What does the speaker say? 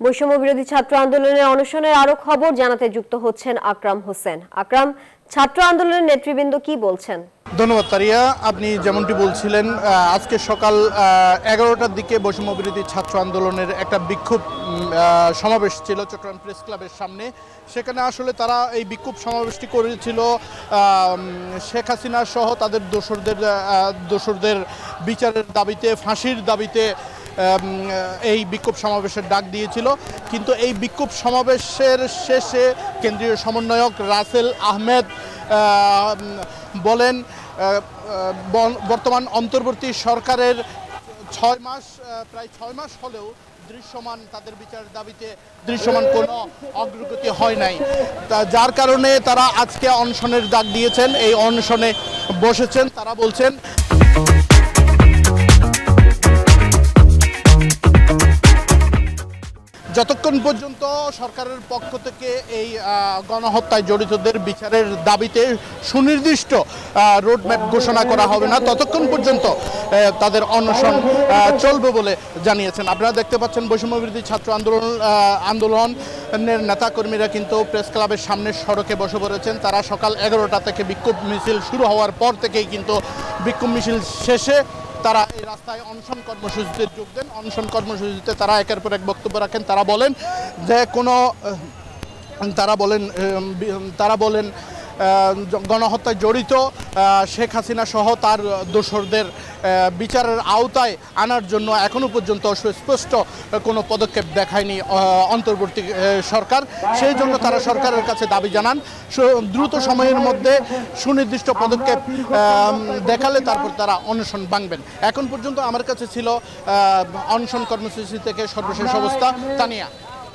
বৈষম্য বিরোধী ছাত্র আন্দোলনের অনশনের আরো খবর জানাতে যুক্ত হচ্ছেন আকরাম হোসেন। আকরাম, ছাত্র আন্দোলনের নেতৃবৃন্দ কি বলছেন? ধন্যবাদ তারিয়া। আপনি যেমনটি বলছিলেন, আজকে সকাল 11টার দিকে বৈষম্য বিরোধী ছাত্র আন্দোলনের একটা বিক্ষোভ সমাবেশ ছিল চট্টগ্রাম প্রেস ক্লাবের সামনে। সেখানে আসলে তারা এই বিক্ষোভ সমাবেশটি করেছিল শেখ হাসিনা সহ তাদের দোসরদের বিচারের দাবিতে, ফাঁসির দাবিতে এই বিক্ষোভ সমাবেশের ডাক দিয়েছিল। কিন্তু এই বিক্ষোভ সমাবেশের শেষে কেন্দ্রীয় সমন্বয়ক রাসেল আহমেদ বলেন, বর্তমান অন্তর্বর্তী সরকারের প্রায় 6 মাস হলেও দৃশ্যমান তাদের বিচারের দাবিতে দৃশ্যমান কোনো অগ্রগতি হয় নাই, যার কারণে তারা আজকে অনশনের ডাক দিয়েছেন, এই অনশনে বসেছেন। তারা বলছেন যতক্ষণ পর্যন্ত সরকারের পক্ষ থেকে এই গণহত্যায় জড়িতদের বিচারের দাবিতে সুনির্দিষ্ট রোডম্যাপ ঘোষণা করা হবে না, ততক্ষণ পর্যন্ত তাদের অনশন চলবে বলে জানিয়েছেন। আপনারা দেখতে পাচ্ছেন বৈষম্য বিরোধী ছাত্র আন্দোলনের নেতাকর্মীরা কিন্তু প্রেস ক্লাবের সামনে সড়কে বসে পড়েছেন। তারা সকাল 11টা থেকে বিক্ষোভ মিছিল শুরু হওয়ার পর থেকেই কিন্তু বিক্ষোভ মিছিল শেষে তারা এই রাস্তায় অনশন কর্মসূচিতে যোগ দেন। অনশন কর্মসূচিতে তারা একের পর এক বক্তব্য রাখেন। তারা বলেন গণহত্যায় জড়িত শেখ হাসিনা সহ তার দোসরদের বিচারের আওতায় আনার জন্য এখনো পর্যন্ত সুস্পষ্ট কোনো পদক্ষেপ দেখায়নি অন্তর্বর্তী সরকার। সেই জন্য তারা সরকারের কাছে দাবি জানান দ্রুত সময়ের মধ্যে সুনির্দিষ্ট পদক্ষেপ দেখালে তারপর তারা অনশন ভাঙবেন। এখন পর্যন্ত আমার কাছে ছিল অনশন কর্মসূচি থেকে সর্বশেষ অবস্থা। তানিয়া।